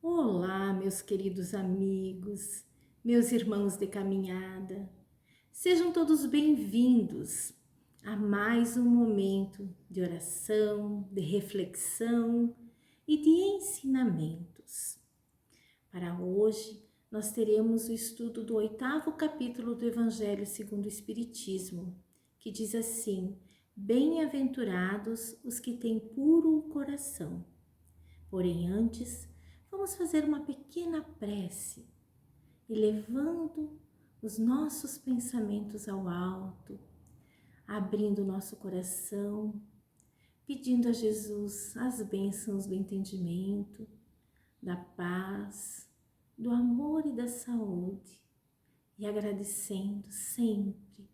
Olá, meus queridos amigos, meus irmãos de caminhada. Sejam todos bem-vindos a mais um momento de oração, de reflexão e de ensinamentos. Para hoje, nós teremos o estudo do 8º capítulo do Evangelho segundo o Espiritismo, que diz assim: Bem-aventurados os que têm puro coração. Porém, antes, vamos fazer uma pequena prece, elevando os nossos pensamentos ao alto, abrindo nosso coração, pedindo a Jesus as bênçãos do entendimento, da paz, do amor e da saúde, e agradecendo sempre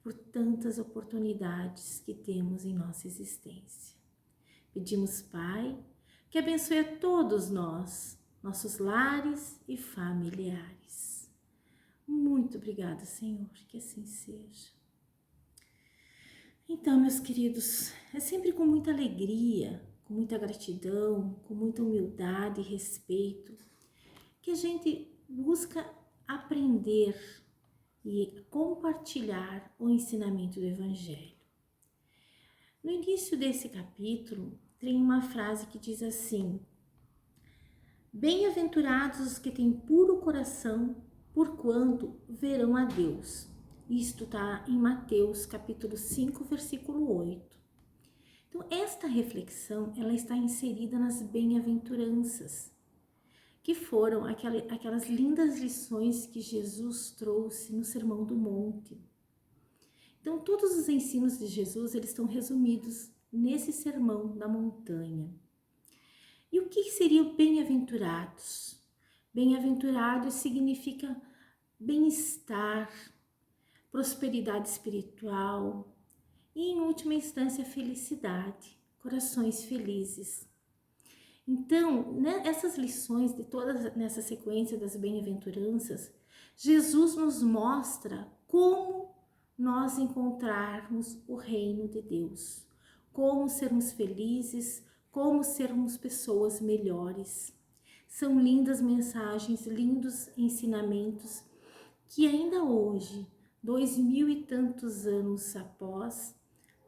por tantas oportunidades que temos em nossa existência. Pedimos, Pai, que abençoe a todos nós, nossos lares e familiares. Muito obrigada, Senhor, que assim seja. Então, meus queridos, é sempre com muita alegria, com muita gratidão, com muita humildade e respeito que a gente busca aprender e compartilhar o ensinamento do Evangelho. No início desse capítulo, tem uma frase que diz assim: Bem-aventurados os que têm puro coração, porquanto verão a Deus. Isto está em Mateus capítulo 5, versículo 8. Então, esta reflexão, ela está inserida nas bem-aventuranças, que foram aquelas lindas lições que Jesus trouxe no Sermão do Monte. Então, todos os ensinos de Jesus, eles estão resumidos nesse sermão da montanha. E o que seria o bem-aventurados? Bem-aventurado significa bem-estar, prosperidade espiritual e, em última instância, felicidade, corações felizes. Então, essas lições de todas nessa sequência das bem-aventuranças, Jesus nos mostra como nós encontrarmos o reino de Deus, como sermos felizes, como sermos pessoas melhores. São lindas mensagens, lindos ensinamentos que ainda hoje, 2000 e tantos anos após,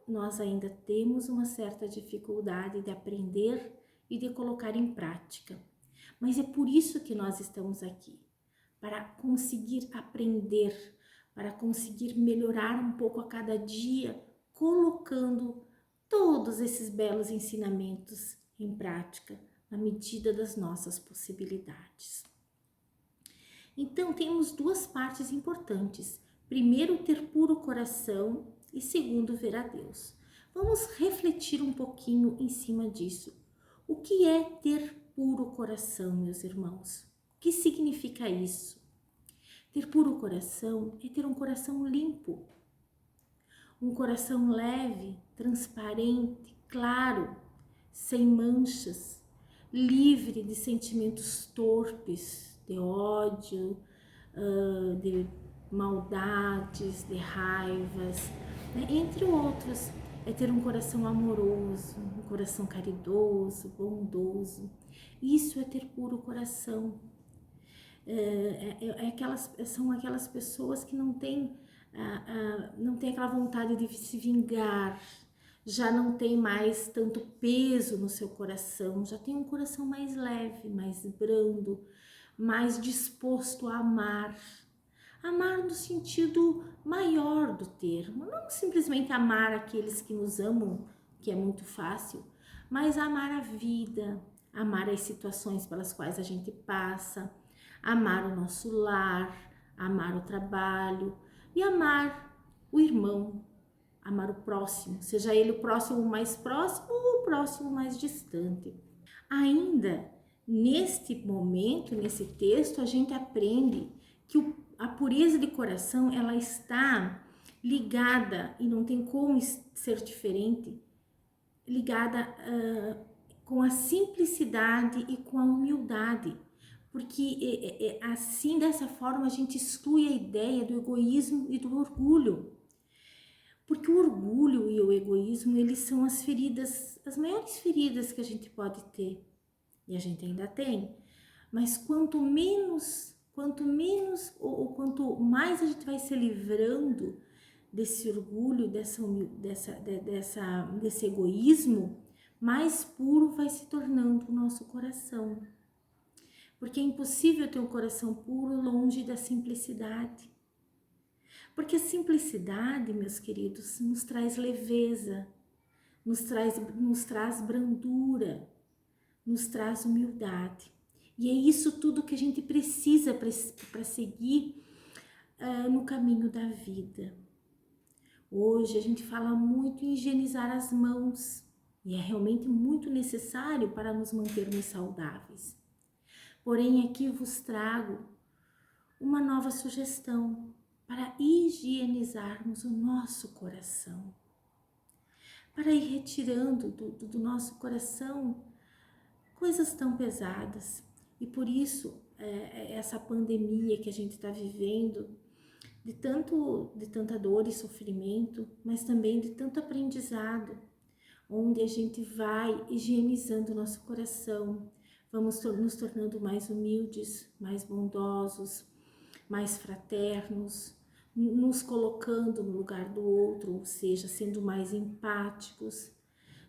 nós ainda temos uma certa dificuldade de aprender e de colocar em prática. Mas é por isso que nós estamos aqui, para conseguir aprender, para conseguir melhorar um pouco a cada dia, colocando todos esses belos ensinamentos em prática, na medida das nossas possibilidades. Então, temos duas partes importantes. Primeiro, ter puro coração e segundo, ver a Deus. Vamos refletir um pouquinho em cima disso. O que é ter puro coração, meus irmãos? O que significa isso? Ter puro coração é ter um coração limpo, um coração leve, transparente, claro, sem manchas, livre de sentimentos torpes, de ódio, de maldades, de raivas, né? Entre outros. É ter um coração amoroso, um coração caridoso, bondoso. Isso é ter puro coração. São aquelas pessoas que não têm aquela vontade de se vingar, já não tem mais tanto peso no seu coração, já tem um coração mais leve, mais brando, mais disposto a amar. Amar no sentido maior do termo, não simplesmente amar aqueles que nos amam, que é muito fácil, mas amar a vida, amar as situações pelas quais a gente passa, amar o nosso lar, amar o trabalho e amar o irmão, amar o próximo, seja ele o próximo mais próximo ou o próximo mais distante. Ainda neste momento, nesse texto, a gente aprende que a pureza de coração, ela está ligada, e não tem como ser diferente, ligada com a simplicidade e com a humildade. Porque assim, dessa forma, a gente exclui a ideia do egoísmo e do orgulho. Porque o orgulho e o egoísmo, eles são as feridas, as maiores feridas que a gente pode ter. E a gente ainda tem. Mas quanto mais a gente vai se livrando desse orgulho, desse egoísmo, mais puro vai se tornando o nosso coração. Porque é impossível ter um coração puro longe da simplicidade. Porque a simplicidade, meus queridos, nos traz leveza, nos traz brandura, nos traz humildade. E é isso tudo que a gente precisa para seguir no caminho da vida. Hoje a gente fala muito em higienizar as mãos, e é realmente muito necessário para nos mantermos saudáveis. Porém, aqui vos trago uma nova sugestão para higienizarmos o nosso coração, para ir retirando do nosso coração coisas tão pesadas. E por isso, essa pandemia que a gente está vivendo, de tanta dor e sofrimento, mas também de tanto aprendizado, onde a gente vai higienizando o nosso coração, vamos nos tornando mais humildes, mais bondosos, mais fraternos, nos colocando no lugar do outro, ou seja, sendo mais empáticos.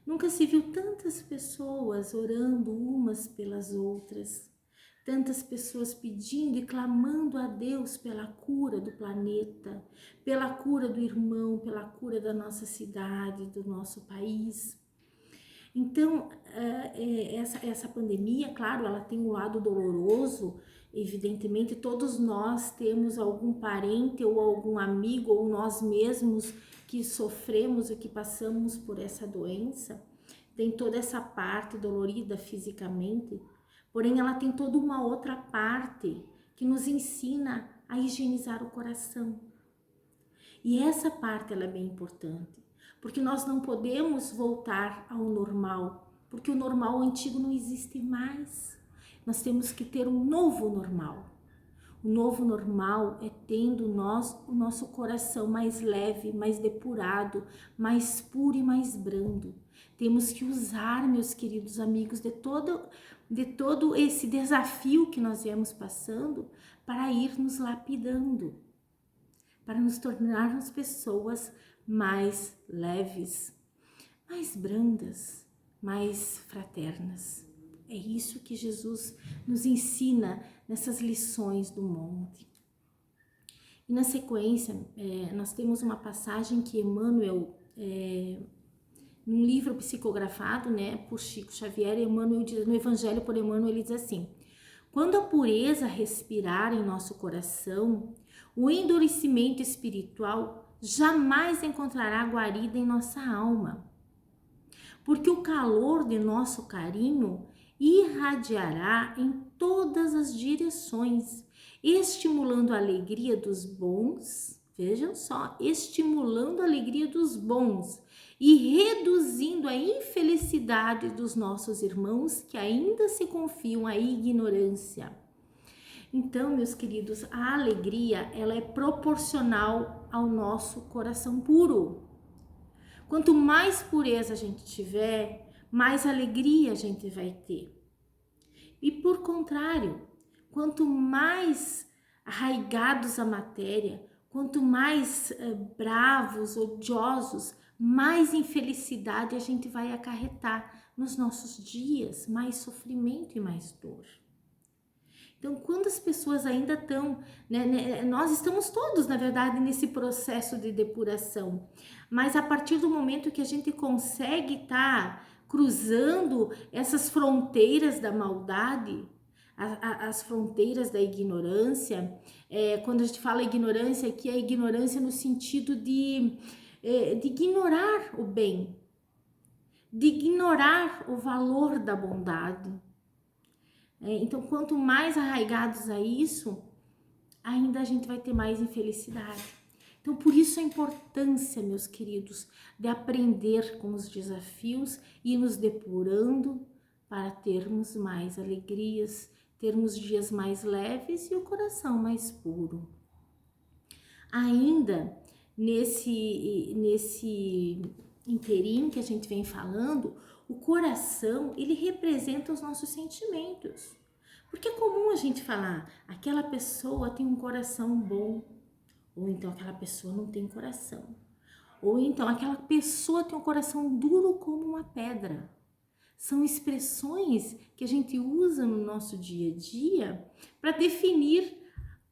Nunca se viu tantas pessoas orando umas pelas outras, tantas pessoas pedindo e clamando a Deus pela cura do planeta, pela cura do irmão, pela cura da nossa cidade, do nosso país. Então, essa pandemia, claro, ela tem um lado doloroso. Evidentemente, todos nós temos algum parente ou algum amigo ou nós mesmos que sofremos e que passamos por essa doença. Tem toda essa parte dolorida fisicamente, porém ela tem toda uma outra parte que nos ensina a higienizar o coração. E essa parte ela é bem importante, porque nós não podemos voltar ao normal, porque o normal antigo não existe mais. Nós temos que ter um novo normal. O novo normal é tendo o nosso coração mais leve, mais depurado, mais puro e mais brando. Temos que usar, meus queridos amigos, de todo esse desafio que nós viemos passando para ir nos lapidando, para nos tornarmos pessoas mais leves, mais brandas, mais fraternas. É isso que Jesus nos ensina nessas lições do monte. E na sequência, nós temos uma passagem que Emmanuel, num livro psicografado, por Chico Xavier, Emmanuel diz, no Evangelho por Emmanuel, ele diz assim: quando a pureza respirar em nosso coração, o endurecimento espiritual jamais encontrará guarida em nossa alma, porque o calor de nosso carinho irradiará em todas as direções, estimulando a alegria dos bons, vejam só, estimulando a alegria dos bons e reduzindo a infelicidade dos nossos irmãos que ainda se confiam à ignorância. Então, meus queridos, a alegria, ela é proporcional ao nosso coração puro. Quanto mais pureza a gente tiver, mais alegria a gente vai ter. E por contrário, quanto mais arraigados à matéria, quanto mais bravos, odiosos, mais infelicidade a gente vai acarretar nos nossos dias, mais sofrimento e mais dor. Então, quando as pessoas ainda estão, nós estamos todos, na verdade, nesse processo de depuração, mas a partir do momento que a gente consegue estar cruzando essas fronteiras da maldade, as fronteiras da ignorância, quando a gente fala ignorância, aqui é a ignorância no sentido de ignorar o bem, de ignorar o valor da bondade. Então, quanto mais arraigados a isso, ainda a gente vai ter mais infelicidade. Então, por isso a importância, meus queridos, de aprender com os desafios e nos depurando para termos mais alegrias, termos dias mais leves e o coração mais puro. Ainda nesse inteirinho que a gente vem falando, o coração, ele representa os nossos sentimentos. Porque é comum a gente falar, aquela pessoa tem um coração bom, ou então aquela pessoa não tem coração, ou então aquela pessoa tem um coração duro como uma pedra. São expressões que a gente usa no nosso dia a dia para definir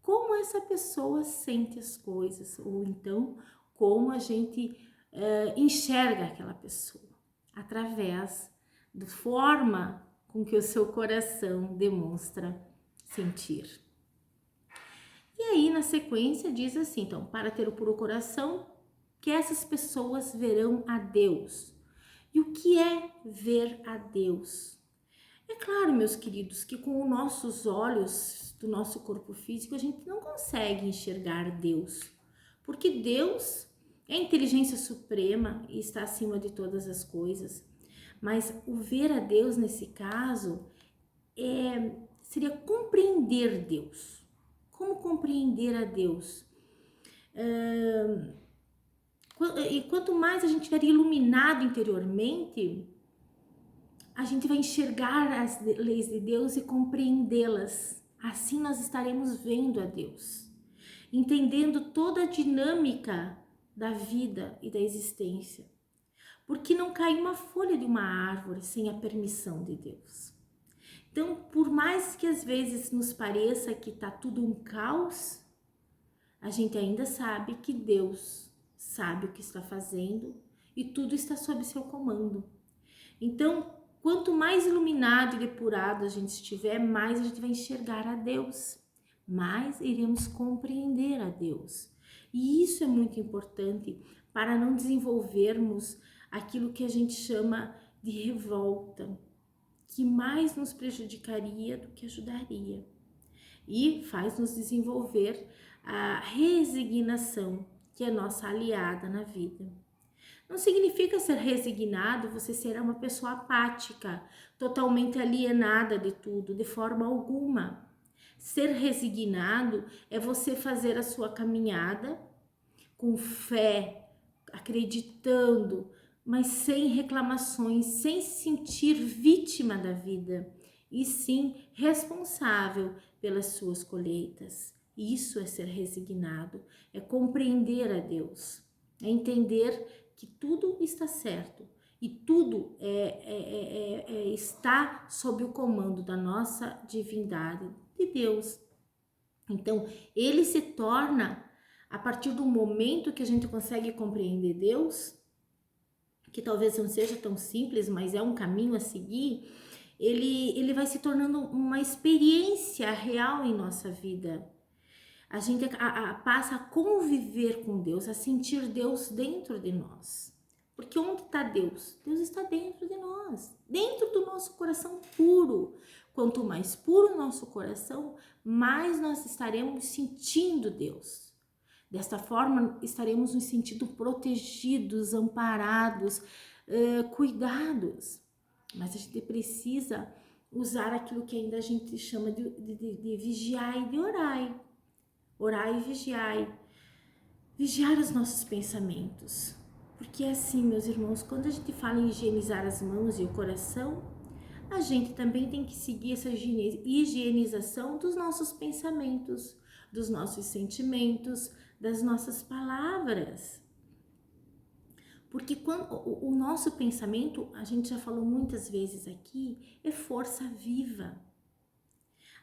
como essa pessoa sente as coisas, ou então como a gente enxerga aquela pessoa, através da forma com que o seu coração demonstra sentir. E aí, na sequência, diz assim, então, para ter o puro coração, que essas pessoas verão a Deus. E o que é ver a Deus? É claro, meus queridos, que com os nossos olhos do nosso corpo físico, a gente não consegue enxergar Deus. Porque Deus é a inteligência suprema e está acima de todas as coisas. Mas o ver a Deus, nesse caso, seria compreender Deus. Como compreender a Deus? E quanto mais a gente estiver iluminado interiormente, a gente vai enxergar as leis de Deus e compreendê-las. Assim nós estaremos vendo a Deus, entendendo toda a dinâmica da vida e da existência. Porque não cai uma folha de uma árvore sem a permissão de Deus. Então, por mais que às vezes nos pareça que está tudo um caos, a gente ainda sabe que Deus sabe o que está fazendo e tudo está sob seu comando. Então, quanto mais iluminado e depurado a gente estiver, mais a gente vai enxergar a Deus, mais iremos compreender a Deus. E isso é muito importante para não desenvolvermos aquilo que a gente chama de revolta, que mais nos prejudicaria do que ajudaria. E faz nos desenvolver a resignação, que é nossa aliada na vida. Não significa ser resignado, você será uma pessoa apática, totalmente alienada de tudo, de forma alguma. Ser resignado é você fazer a sua caminhada com fé, acreditando, mas sem reclamações, sem se sentir vítima da vida, e sim responsável pelas suas colheitas. Isso é ser resignado, é compreender a Deus, é entender que tudo está certo e tudo está sob o comando da nossa divindade, de Deus. Então, ele se torna, a partir do momento que a gente consegue compreender Deus, que talvez não seja tão simples, mas é um caminho a seguir, ele vai se tornando uma experiência real em nossa vida. A gente passa a conviver com Deus, a sentir Deus dentro de nós. Porque onde está Deus? Deus está dentro de nós, dentro do nosso coração puro. Quanto mais puro o nosso coração, mais nós estaremos sentindo Deus. Desta forma, estaremos nos sentindo protegidos, amparados, cuidados. Mas a gente precisa usar aquilo que ainda a gente chama de vigiar e de orar. Orai e vigiai. Vigiar os nossos pensamentos. Porque é assim, meus irmãos, quando a gente fala em higienizar as mãos e o coração, a gente também tem que seguir essa higienização dos nossos pensamentos, dos nossos sentimentos, das nossas palavras. Porque quando o nosso pensamento, a gente já falou muitas vezes aqui, é força viva.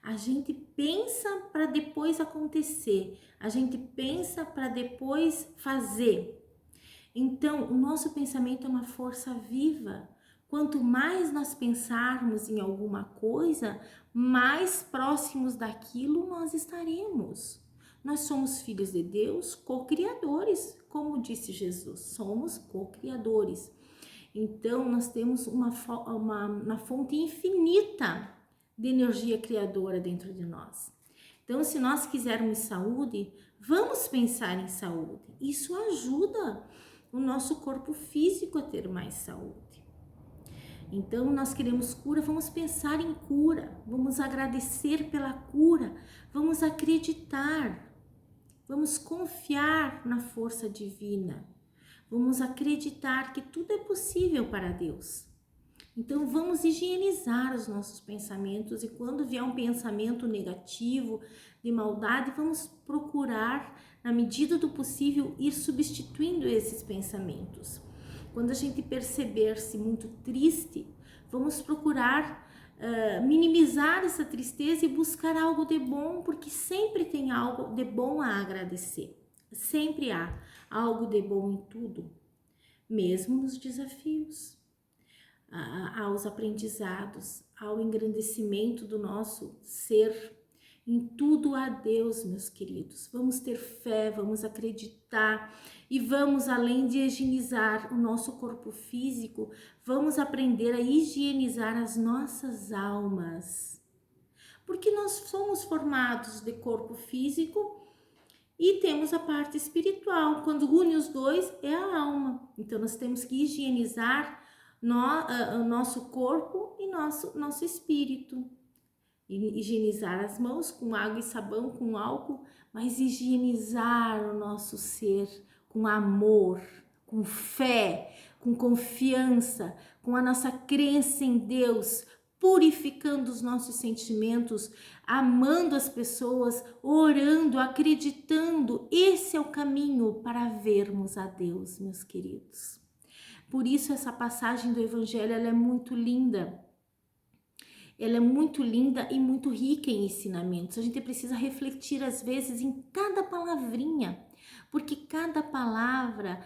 A gente pensa para depois acontecer, a gente pensa para depois fazer. Então, o nosso pensamento é uma força viva. Quanto mais nós pensarmos em alguma coisa, mais próximos daquilo nós estaremos. Nós somos filhos de Deus, co-criadores, como disse Jesus, somos co-criadores. Então, nós temos uma fonte infinita de energia criadora dentro de nós. Então, se nós quisermos saúde, vamos pensar em saúde. Isso ajuda o nosso corpo físico a ter mais saúde. Então, nós queremos cura, vamos pensar em cura, vamos agradecer pela cura, vamos acreditar, vamos confiar na força divina, vamos acreditar que tudo é possível para Deus. Então vamos higienizar os nossos pensamentos, e quando vier um pensamento negativo, de maldade, vamos procurar, na medida do possível, ir substituindo esses pensamentos. Quando a gente perceber-se muito triste, vamos procurar minimizar essa tristeza e buscar algo de bom, porque sempre tem algo de bom a agradecer. Sempre há algo de bom em tudo, mesmo nos desafios, aos aprendizados, ao engrandecimento do nosso ser. Em tudo há Deus, meus queridos. Vamos ter fé, vamos acreditar e vamos, além de higienizar o nosso corpo físico, vamos aprender a higienizar as nossas almas. Porque nós somos formados de corpo físico e temos a parte espiritual. Quando une os dois, é a alma. Então nós temos que higienizar o nosso corpo e nosso espírito. Higienizar as mãos com água e sabão, com álcool, mas higienizar o nosso ser com amor, com fé, com confiança, com a nossa crença em Deus, purificando os nossos sentimentos, amando as pessoas, orando, acreditando. Esse é o caminho para vermos a Deus, meus queridos. Por isso essa passagem do Evangelho, ela é muito linda. Ela é muito linda e muito rica em ensinamentos. A gente precisa refletir às vezes em cada palavrinha, porque cada palavra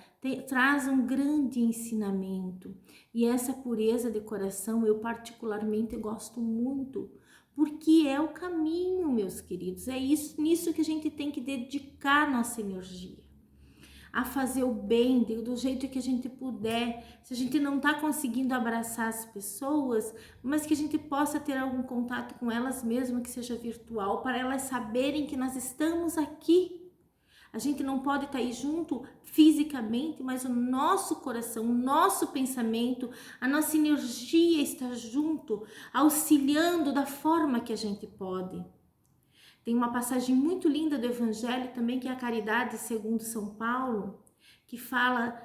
traz um grande ensinamento. E essa pureza de coração eu particularmente gosto muito, porque é o caminho, meus queridos. É nisso que a gente tem que dedicar nossa energia, a fazer o bem do jeito que a gente puder. Se a gente não está conseguindo abraçar as pessoas, mas que a gente possa ter algum contato com elas, mesmo que seja virtual, para elas saberem que nós estamos aqui. A gente não pode estar aí junto fisicamente, mas o nosso coração, o nosso pensamento, a nossa energia está junto, auxiliando da forma que a gente pode. Tem uma passagem muito linda do Evangelho também, que é a caridade segundo São Paulo, que fala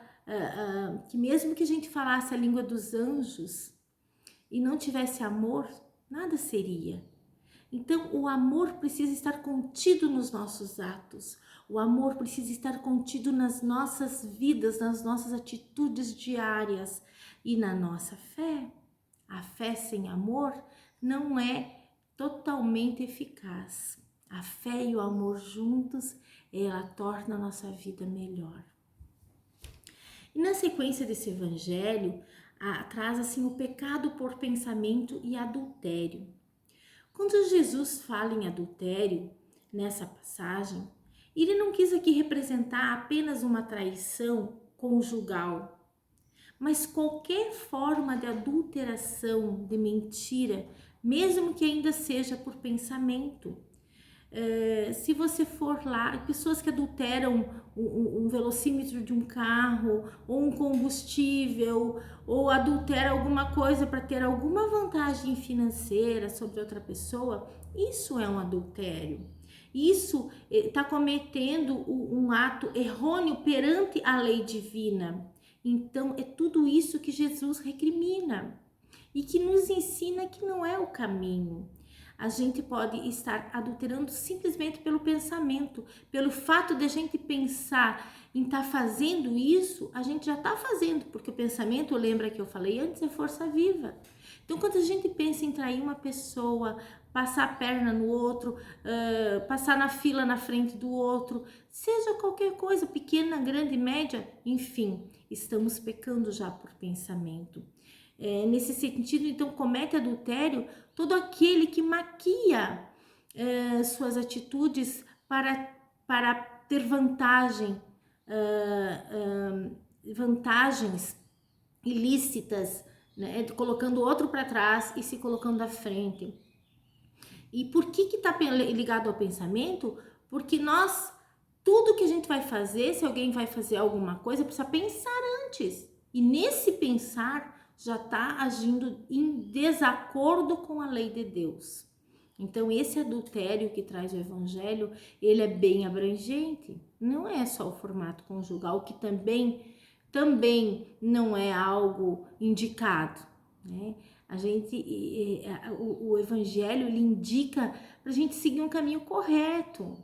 que mesmo que a gente falasse a língua dos anjos e não tivesse amor, nada seria. Então, o amor precisa estar contido nos nossos atos. O amor precisa estar contido nas nossas vidas, nas nossas atitudes diárias e na nossa fé. A fé sem amor não é totalmente eficaz. A fé e o amor juntos, ela torna a nossa vida melhor. E na sequência desse evangelho, traz assim o pecado por pensamento e adultério. Quando Jesus fala em adultério, nessa passagem, ele não quis aqui representar apenas uma traição conjugal, mas qualquer forma de adulteração, de mentira, mesmo que ainda seja por pensamento. Se você for lá, pessoas que adulteram um velocímetro de um carro, ou um combustível, ou adulteram alguma coisa para ter alguma vantagem financeira sobre outra pessoa, isso é um adultério. Isso está cometendo um ato errôneo perante a lei divina. Então é tudo isso que Jesus recrimina e que nos ensina que não é o caminho. A gente pode estar adulterando simplesmente pelo pensamento, pelo fato de a gente pensar em estar fazendo isso, a gente já está fazendo, porque o pensamento, lembra que eu falei antes, é força viva. Então, quando a gente pensa em trair uma pessoa, passar a perna no outro, passar na fila na frente do outro, seja qualquer coisa, pequena, grande, média, enfim, estamos pecando já por pensamento. Nesse sentido, então, comete adultério todo aquele que maquia suas atitudes para ter vantagens ilícitas, né? Colocando o outro para trás e se colocando à frente. E por que está ligado ao pensamento? Porque tudo que a gente vai fazer, se alguém vai fazer alguma coisa, precisa pensar antes. E nesse pensar, já está agindo em desacordo com a lei de Deus. Então, esse adultério que traz o evangelho, ele é bem abrangente. Não é só o formato conjugal, que também não é algo indicado. né? O Evangelho, ele indica para a gente seguir um caminho correto,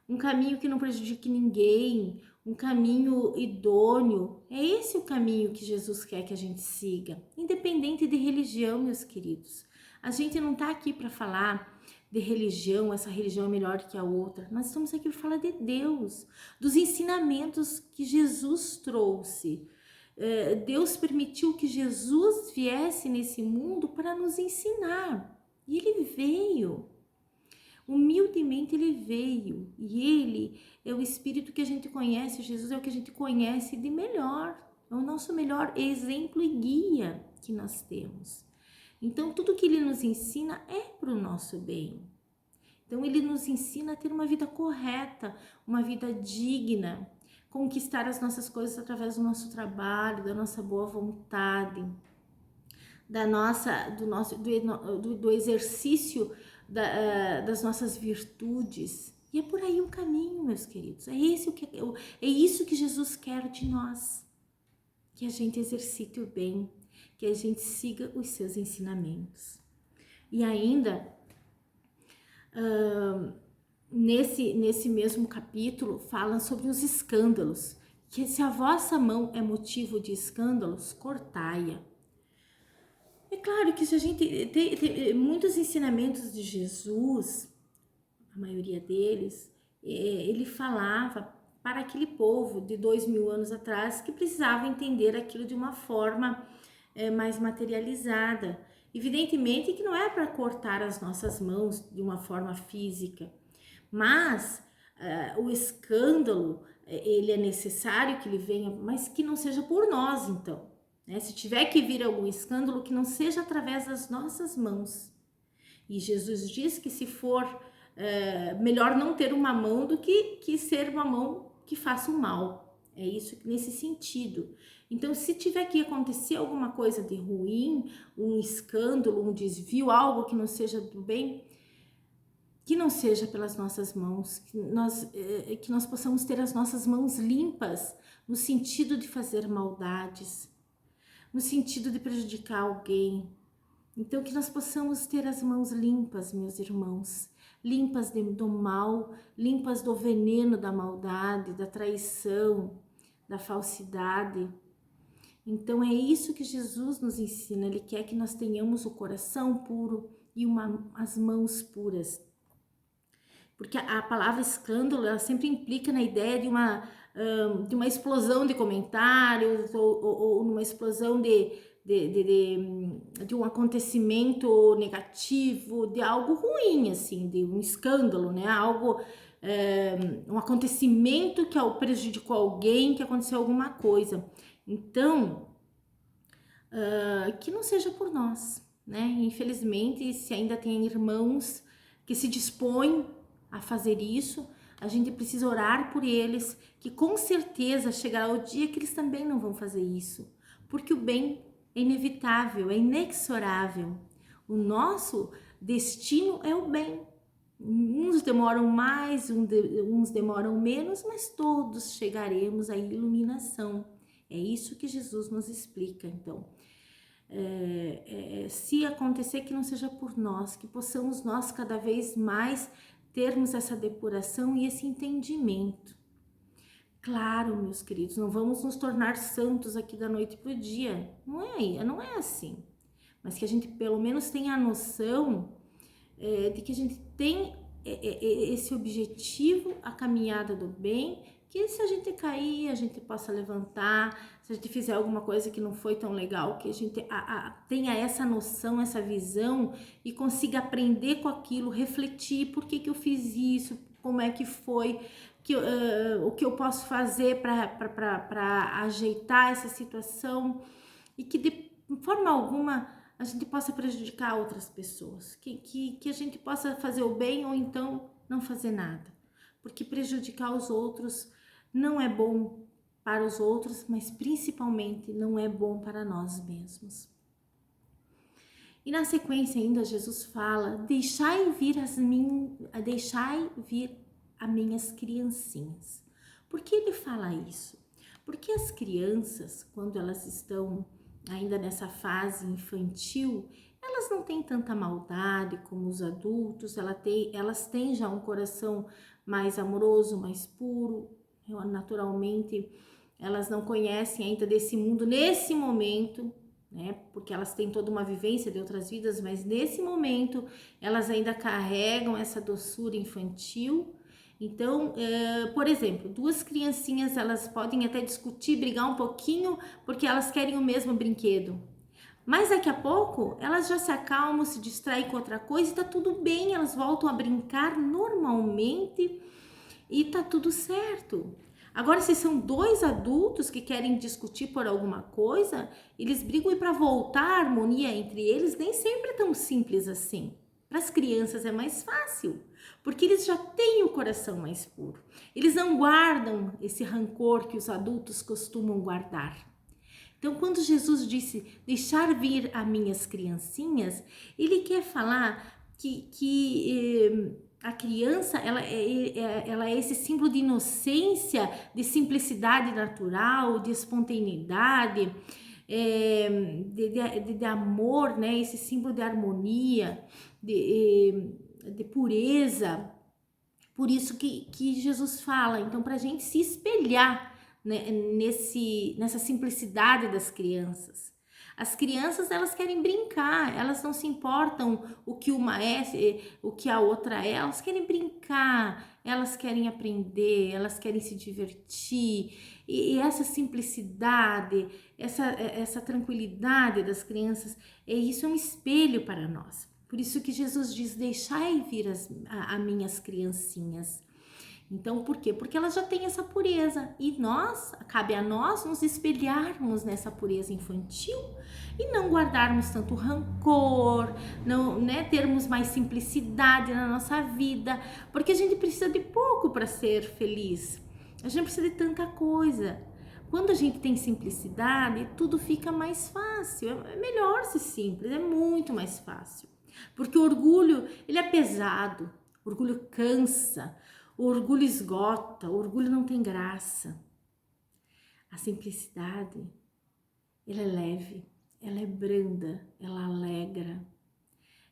um caminho que não prejudique ninguém, um caminho idôneo. É esse o caminho que Jesus quer que a gente siga, independente de religião, meus queridos. A gente não está aqui para falar de religião, essa religião é melhor que a outra. Nós estamos aqui para falar de Deus, dos ensinamentos que Jesus trouxe. Deus permitiu que Jesus viesse nesse mundo para nos ensinar. E ele veio. Humildemente ele veio. E ele é o Espírito que a gente conhece. Jesus é o que a gente conhece de melhor. É o nosso melhor exemplo e guia que nós temos. Então, tudo que ele nos ensina é para o nosso bem. Então, ele nos ensina a ter uma vida correta, uma vida digna, conquistar as nossas coisas através do nosso trabalho, da nossa boa vontade, do exercício das nossas virtudes. E é por aí o caminho, meus queridos. É isso que Jesus quer de nós. Que a gente exercite o bem, que a gente siga os seus ensinamentos. E ainda, nesse mesmo capítulo, fala sobre os escândalos, que se a vossa mão é motivo de escândalos, cortai-a. É claro que se a gente tem muitos ensinamentos de Jesus, a maioria deles, ele falava para aquele povo de 2000 anos atrás que precisava entender aquilo de uma forma mais materializada. Evidentemente que não é para cortar as nossas mãos de uma forma física, mas o escândalo, ele é necessário que ele venha, mas que não seja por nós, então. Né? Se tiver que vir algum escândalo, que não seja através das nossas mãos. E Jesus diz que se for melhor não ter uma mão do que ser uma mão que faça o mal. É isso nesse sentido. Então, se tiver que acontecer alguma coisa de ruim, um escândalo, um desvio, algo que não seja do bem, que não seja pelas nossas mãos, que nós possamos ter as nossas mãos limpas, no sentido de fazer maldades, no sentido de prejudicar alguém. Então, que nós possamos ter as mãos limpas, meus irmãos, limpas do mal, limpas do veneno da maldade, da traição, da falsidade. Então, é isso que Jesus nos ensina. Ele quer que nós tenhamos o coração puro e as mãos puras. Porque a palavra escândalo, ela sempre implica na ideia de uma explosão de comentários ou numa explosão de um acontecimento negativo, de algo ruim, assim, de um escândalo, né? Algo, um acontecimento que prejudicou alguém, que aconteceu alguma coisa. Então, que não seja por nós, né? Infelizmente, se ainda tem irmãos que se dispõem a fazer isso, a gente precisa orar por eles, que com certeza chegará o dia que eles também não vão fazer isso, porque o bem é inevitável, é inexorável. O nosso destino é o bem. Uns demoram mais, uns demoram menos, mas todos chegaremos à iluminação. É isso que Jesus nos explica, então. Se acontecer, que não seja por nós, que possamos nós cada vez mais termos essa depuração e esse entendimento. Claro, meus queridos, não vamos nos tornar santos aqui da noite para o dia, não é assim, mas que a gente pelo menos tenha a noção de que a gente tem esse objetivo, a caminhada do bem, que se a gente cair, a gente possa levantar, se a gente fizer alguma coisa que não foi tão legal, que a gente tenha essa noção, essa visão e consiga aprender com aquilo, refletir por que eu fiz isso, como é que foi, o que eu posso fazer para ajeitar essa situação e que de forma alguma a gente possa prejudicar outras pessoas, que a gente possa fazer o bem ou então não fazer nada, porque prejudicar os outros não é bom para os outros, mas principalmente não é bom para nós mesmos. E na sequência ainda Jesus fala: deixai vir as minhas criancinhas. Por que ele fala isso? Porque as crianças, quando elas estão ainda nessa fase infantil, elas não têm tanta maldade como os adultos, elas têm já um coração mais amoroso, mais puro. Naturalmente, elas não conhecem ainda desse mundo nesse momento, né? Porque elas têm toda uma vivência de outras vidas, mas nesse momento elas ainda carregam essa doçura infantil. Então, por exemplo, duas criancinhas, elas podem até discutir, brigar um pouquinho, porque elas querem o mesmo brinquedo. Mas daqui a pouco, elas já se acalmam, se distraem com outra coisa e tá tudo bem, elas voltam a brincar normalmente e tá tudo certo. Agora, se são dois adultos que querem discutir por alguma coisa, eles brigam, e para voltar a harmonia entre eles nem sempre é tão simples assim. Para as crianças é mais fácil, porque eles já têm o coração mais puro. Eles não guardam esse rancor que os adultos costumam guardar. Então, quando Jesus disse deixar vir a minhas criancinhas, ele quer falar que a criança ela é esse símbolo de inocência, de simplicidade natural, de espontaneidade, de amor, né? Esse símbolo de harmonia, de pureza. Por isso que Jesus fala, então, para a gente se espelhar, né, nessa simplicidade das crianças. As crianças, elas querem brincar, elas não se importam o que uma é, o que a outra é, elas querem brincar, elas querem aprender, elas querem se divertir. E essa simplicidade, essa tranquilidade das crianças, isso é um espelho para nós. Por isso que Jesus diz, deixai vir as minhas criancinhas. Então, por quê? Porque elas já têm essa pureza e cabe a nós nos espelharmos nessa pureza infantil e não guardarmos tanto rancor, não, né, termos mais simplicidade na nossa vida, porque a gente precisa de pouco para ser feliz, a gente precisa de tanta coisa. Quando a gente tem simplicidade, tudo fica mais fácil, é melhor ser simples, é muito mais fácil, porque o orgulho, ele é pesado, o orgulho cansa, o orgulho esgota, o orgulho não tem graça. A simplicidade, ela é leve, ela é branda, ela alegra.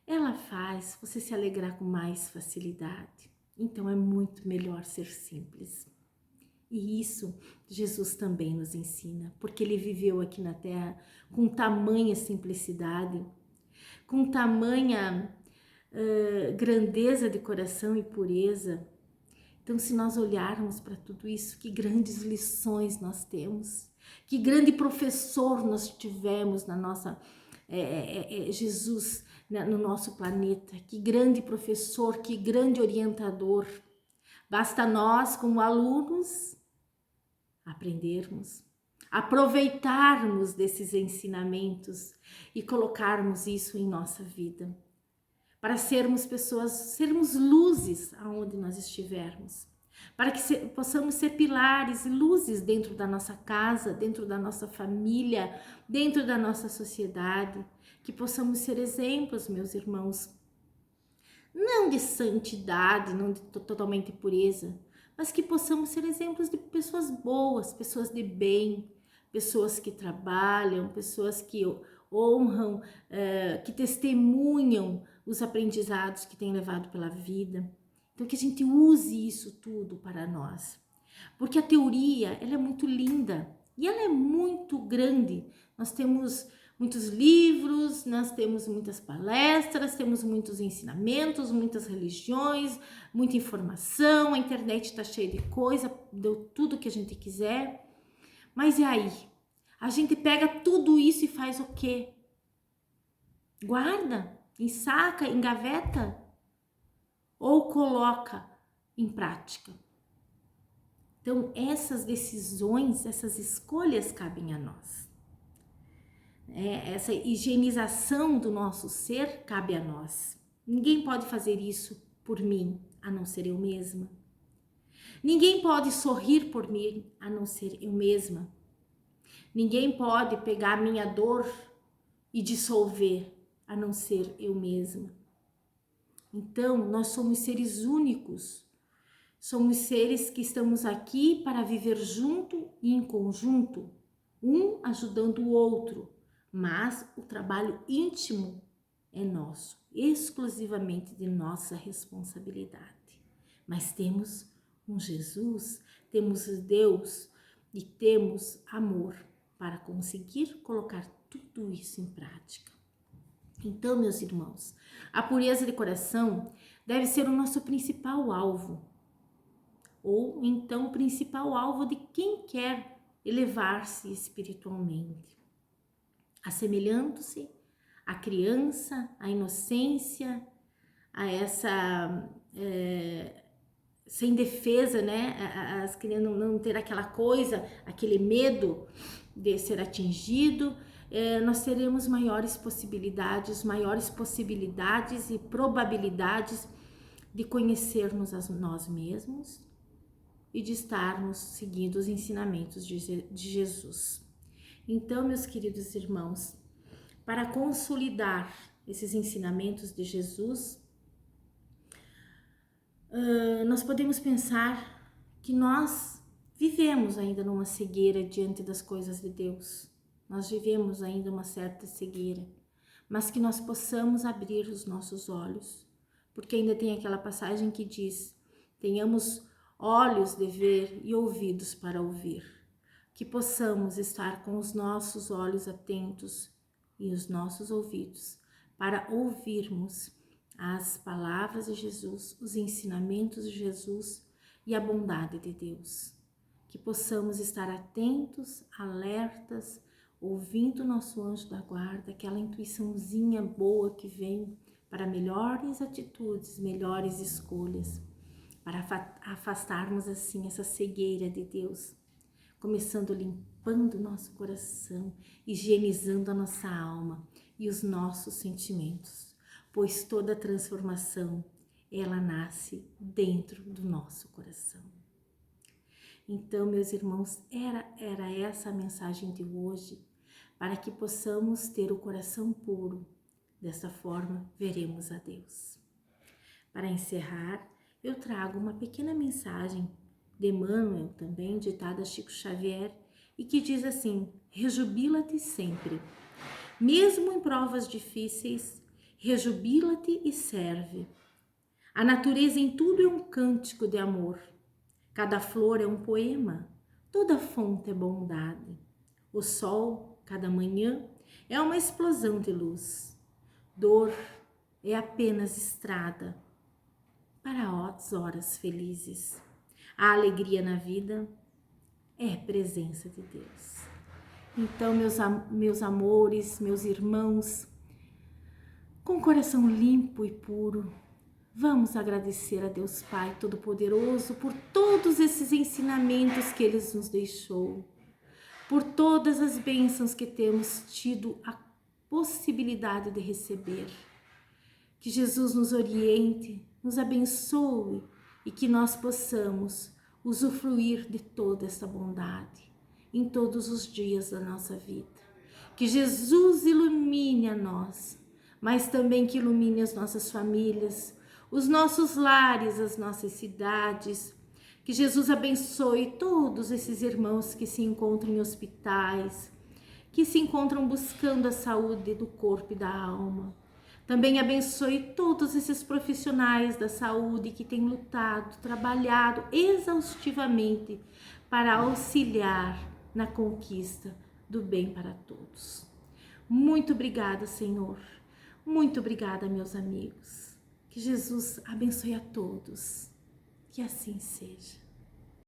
Ela faz você se alegrar com mais facilidade. Então é muito melhor ser simples. E isso Jesus também nos ensina, porque ele viveu aqui na Terra com tamanha simplicidade, com tamanha grandeza de coração e pureza. Então, se nós olharmos para tudo isso, que grandes lições nós temos, que grande professor nós tivemos na nossa Jesus, né, no nosso planeta, que grande professor, que grande orientador. Basta nós, como alunos, aprendermos, aproveitarmos desses ensinamentos e colocarmos isso em nossa vida, para sermos pessoas, sermos luzes aonde nós estivermos, para que possamos ser pilares e luzes dentro da nossa casa, dentro da nossa família, dentro da nossa sociedade, que possamos ser exemplos, meus irmãos, não de santidade, não de totalmente pureza, mas que possamos ser exemplos de pessoas boas, pessoas de bem, pessoas que trabalham, pessoas que honram, que testemunham os aprendizados que têm levado pela vida. Então, que a gente use isso tudo para nós. Porque a teoria, ela é muito linda e ela é muito grande. Nós temos muitos livros, nós temos muitas palestras, temos muitos ensinamentos, muitas religiões, muita informação, a internet está cheia de coisa, deu tudo que a gente quiser. Mas e aí? A gente pega tudo isso e faz o quê? Guarda, ensaca, engaveta ou coloca em prática? Então, essas decisões, essas escolhas cabem a nós. Essa higienização do nosso ser cabe a nós. Ninguém pode fazer isso por mim, a não ser eu mesma. Ninguém pode sorrir por mim, a não ser eu mesma. Ninguém pode pegar a minha dor e dissolver, a não ser eu mesma. Então, nós somos seres únicos. Somos seres que estamos aqui para viver junto e em conjunto, um ajudando o outro, mas o trabalho íntimo é nosso, exclusivamente de nossa responsabilidade. Mas temos um Jesus, temos Deus e temos amor para conseguir colocar tudo isso em prática. Então, meus irmãos, a pureza de coração deve ser o nosso principal alvo, ou então o principal alvo de quem quer elevar-se espiritualmente, assemelhando-se à criança, à inocência, a essa sem defesa, né? As crianças não ter aquela coisa, aquele medo de ser atingido. Nós teremos maiores possibilidades e probabilidades de conhecermos nós mesmos e de estarmos seguindo os ensinamentos de Jesus. Então, meus queridos irmãos, para consolidar esses ensinamentos de Jesus, nós podemos pensar que nós vivemos ainda numa cegueira diante das coisas de Deus. Nós vivemos ainda uma certa cegueira, mas que nós possamos abrir os nossos olhos, porque ainda tem aquela passagem que diz: tenhamos olhos de ver e ouvidos para ouvir, que possamos estar com os nossos olhos atentos e os nossos ouvidos para ouvirmos as palavras de Jesus, os ensinamentos de Jesus e a bondade de Deus. Que possamos estar atentos, alertas, ouvindo o nosso anjo da guarda, aquela intuiçãozinha boa que vem para melhores atitudes, melhores escolhas, para afastarmos assim essa cegueira de Deus, começando limpando o nosso coração, higienizando a nossa alma e os nossos sentimentos, pois toda transformação, ela nasce dentro do nosso coração. Então, meus irmãos, era essa a mensagem de hoje, para que possamos ter o coração puro. Dessa forma, veremos a Deus. Para encerrar, eu trago uma pequena mensagem de Emmanuel, também ditada a Chico Xavier, e que diz assim: rejubila-te sempre. Mesmo em provas difíceis, rejubila-te e serve. A natureza em tudo é um cântico de amor. Cada flor é um poema, toda fonte é bondade. O sol, cada manhã, é uma explosão de luz. Dor é apenas estrada para as horas felizes. A alegria na vida é presença de Deus. Então, meus amores, meus irmãos, com coração limpo e puro, vamos agradecer a Deus Pai Todo-Poderoso por todos esses ensinamentos que Ele nos deixou, por todas as bênçãos que temos tido a possibilidade de receber. Que Jesus nos oriente, nos abençoe e que nós possamos usufruir de toda essa bondade em todos os dias da nossa vida. Que Jesus ilumine a nós, mas também que ilumine as nossas famílias, os nossos lares, as nossas cidades. Que Jesus abençoe todos esses irmãos que se encontram em hospitais, que se encontram buscando a saúde do corpo e da alma. Também abençoe todos esses profissionais da saúde que têm lutado, trabalhado exaustivamente para auxiliar na conquista do bem para todos. Muito obrigada, Senhor. Muito obrigada, meus amigos. Que Jesus abençoe a todos. Que assim seja.